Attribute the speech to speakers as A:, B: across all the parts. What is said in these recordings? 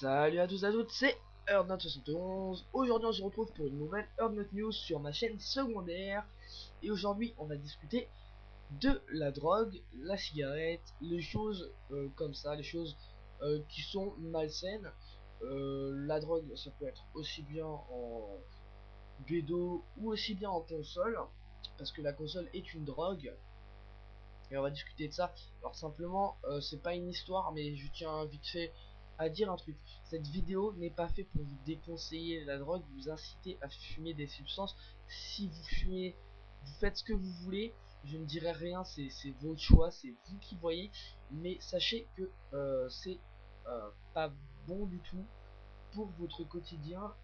A: Salut à tous et à toutes, c'est Earthnote71. Aujourd'hui on se retrouve pour une nouvelle Earthnote News sur ma chaîne secondaire. Et aujourd'hui on va discuter de la drogue, la cigarette, les choses comme ça, les choses qui sont malsaines. La drogue ça peut être aussi bien en bédo ou aussi bien en console, parce que la console est une drogue. Et on va discuter de ça. Alors simplement, c'est pas une histoire, mais je tiens vite fait à dire un truc. Cette vidéo n'est pas faite pour vous déconseiller la drogue, vous inciter à fumer des substances. Si vous fumez, vous faites ce que vous voulez. Je ne dirai rien, c'est votre choix, c'est vous qui voyez. Mais sachez que c'est pas bon du tout pour votre quotidien,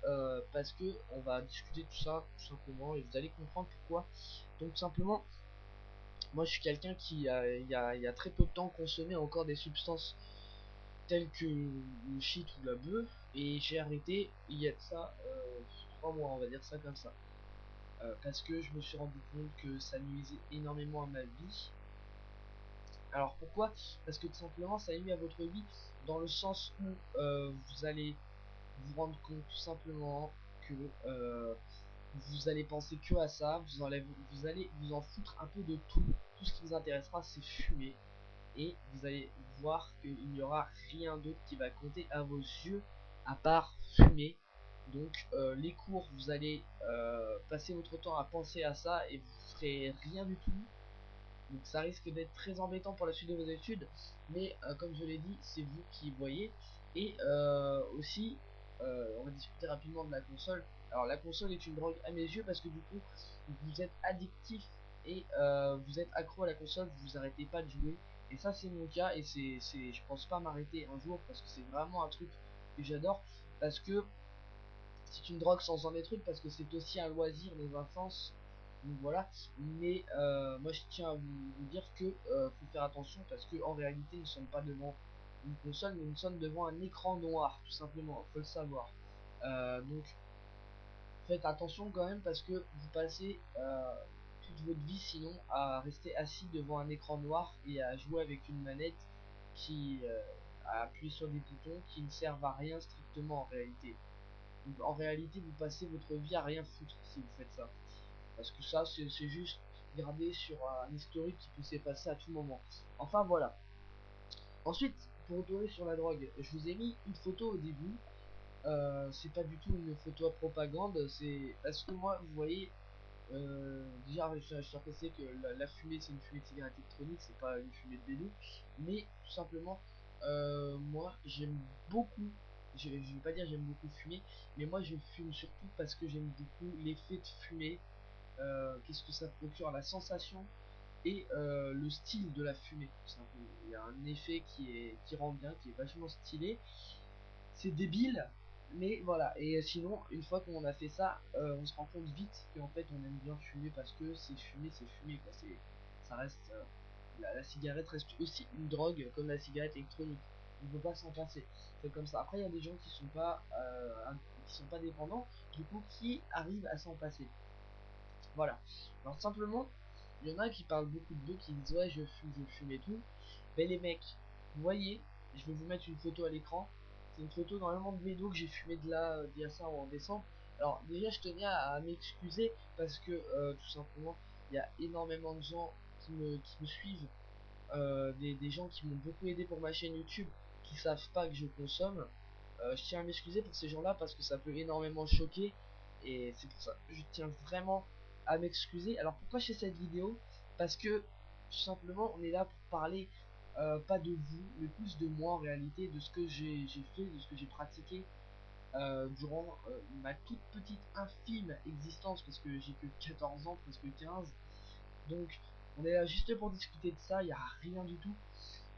A: parce que on va discuter de tout ça tout simplement et vous allez comprendre pourquoi. Donc simplement, moi je suis quelqu'un qui il y a très peu de temps consommait encore des substances telles que le shit ou la bœuf, et j'ai arrêté il y a de ça 3 mois, on va dire ça comme ça. Parce que je me suis rendu compte que ça nuisait énormément à ma vie. Alors pourquoi? Parce que tout simplement ça nuit à votre vie dans le sens où vous allez vous rendre compte tout simplement que vous allez penser que à ça, vous allez vous en foutre un peu de tout. Tout ce qui vous intéressera c'est fumer, et vous allez voir qu'il n'y aura rien d'autre qui va compter à vos yeux à part fumer. Donc les cours, vous allez passer votre temps à penser à ça et vous ferez rien du tout. Donc ça risque d'être très embêtant pour la suite de vos études, mais comme je l'ai dit, c'est vous qui voyez. Et aussi, on va discuter rapidement de la console. Alors la console est une drogue à mes yeux parce que du coup, vous êtes addictif et vous êtes accro à la console, vous arrêtez pas de jouer. Et ça c'est mon cas, et je pense pas m'arrêter un jour parce que c'est vraiment un truc que j'adore, parce que c'est une drogue sans en être une, parce que c'est aussi un loisir dans un sens. Donc voilà, mais moi je tiens à vous dire que faut faire attention, parce que en réalité nous ne sommes pas devant une console, mais nous sommes devant un écran noir, tout simplement, faut le savoir. Donc faites attention quand même, parce que vous passez toute votre vie sinon à rester assis devant un écran noir et à jouer avec une manette qui à appuyer sur des boutons qui ne servent à rien strictement en réalité. Donc, en réalité, vous passez votre vie à rien foutre si vous faites ça. Parce que ça, c'est juste gardé sur un historique qui peut s'effacer à tout moment. Enfin, voilà. Ensuite, pour retourner sur la drogue, je vous ai mis une photo au début. C'est pas du tout une photo à propagande, c'est parce que moi, vous voyez, déjà, je suis pressé que la fumée, c'est une fumée de cigarette électronique, c'est pas une fumée de bédo. Mais tout simplement, moi, j'aime beaucoup. Je vais pas dire j'aime beaucoup fumer, mais moi je fume surtout parce que j'aime beaucoup l'effet de fumée. Qu'est-ce que ça procure, la sensation et le style de la fumée, tout simplement. Il y a un effet qui rend bien, qui est vachement stylé. C'est débile, mais voilà. Et sinon, une fois qu'on a fait ça, on se rend compte vite qu'en fait on aime bien fumer, parce que c'est fumer quoi. Ça reste, la cigarette reste aussi une drogue comme la cigarette électronique. On ne peut pas s'en passer. C'est comme ça. Après, il y a des gens qui sont pas dépendants, du coup, qui arrivent à s'en passer. Voilà. Alors simplement, il y en a qui parlent beaucoup de deux, qui disent ouais je fume et tout. Mais les mecs, vous voyez, je vais vous mettre une photo à l'écran. C'est une photo normalement de médo que j'ai fumé de là d'il y a ça en décembre. Alors déjà je tenais à m'excuser parce que tout simplement il y a énormément de gens qui me suivent, des gens qui m'ont beaucoup aidé pour ma chaîne YouTube, qui savent pas que je consomme. Je tiens à m'excuser pour ces gens-là parce que ça peut énormément choquer, et c'est pour ça que je tiens vraiment à m'excuser. Alors pourquoi je fais cette vidéo? Parce que tout simplement on est là pour parler, pas de vous, mais plus de moi en réalité, de ce que j'ai fait, de ce que j'ai pratiqué durant ma toute petite infime existence, parce que j'ai que 14 ans, presque 15. Donc on est là juste pour discuter de ça, il n'y a rien du tout.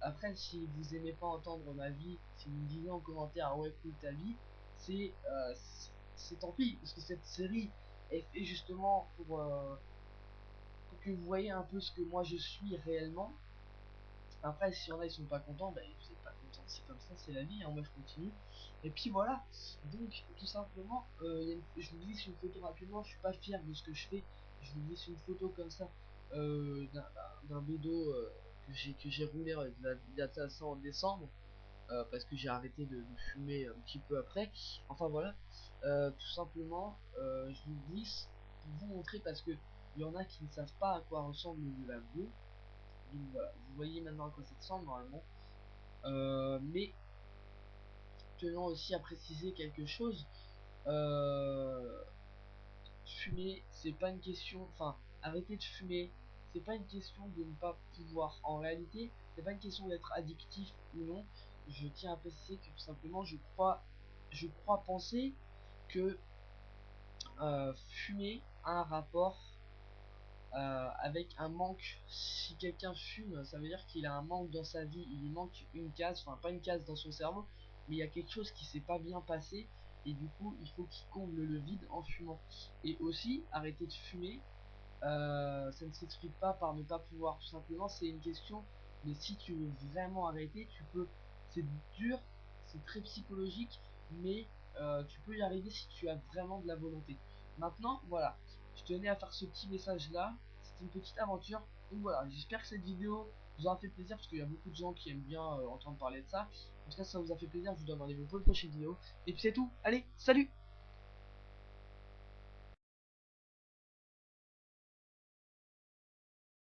A: Après, si vous aimez pas entendre ma vie, si vous me disiez en commentaire ah ouais cool ta vie, c'est tant pis, parce que cette série est faite justement pour que vous voyez un peu ce que moi je suis réellement. Après, si y en a ils sont pas contents, bah vous êtes pas contents, c'est comme ça, c'est la vie, hein, moi je continue. Et puis voilà, donc tout simplement, je vous glisse une photo rapidement, je suis pas fier de ce que je fais, je vous glisse une photo comme ça, d'un bédo que j'ai roulé il y a ça en décembre. parce que j'ai arrêté de fumer un petit peu après. Enfin voilà, tout simplement, je vous glisse pour vous montrer, parce que il y en a qui ne savent pas à quoi ressemble de la bleue. Donc voilà, vous voyez maintenant à quoi ça ressemble normalement. Mais tenant aussi à préciser quelque chose, fumer, c'est pas une question, enfin, arrêter de fumer, c'est pas une question de ne pas pouvoir. En réalité, c'est pas une question d'être addictif ou non. Je tiens à préciser que tout simplement, je crois penser que fumer a un rapport avec un manque. Si quelqu'un fume, ça veut dire qu'il a un manque dans sa vie, il lui manque une case, enfin pas une case dans son cerveau, mais il y a quelque chose qui s'est pas bien passé, et du coup il faut qu'il comble le vide en fumant. Et aussi, arrêter de fumer, ça ne s'explique pas par ne pas pouvoir, tout simplement c'est une question de si tu veux vraiment arrêter, tu peux. C'est dur, c'est très psychologique, mais tu peux y arriver si tu as vraiment de la volonté. Maintenant, voilà, je tenais à faire ce petit message là, c'était une petite aventure. Donc voilà, j'espère que cette vidéo vous aura fait plaisir, parce qu'il y a beaucoup de gens qui aiment bien entendre parler de ça. En tout cas, si ça vous a fait plaisir, je vous donne rendez-vous pour une prochaine vidéo. Et puis c'est tout, allez, salut!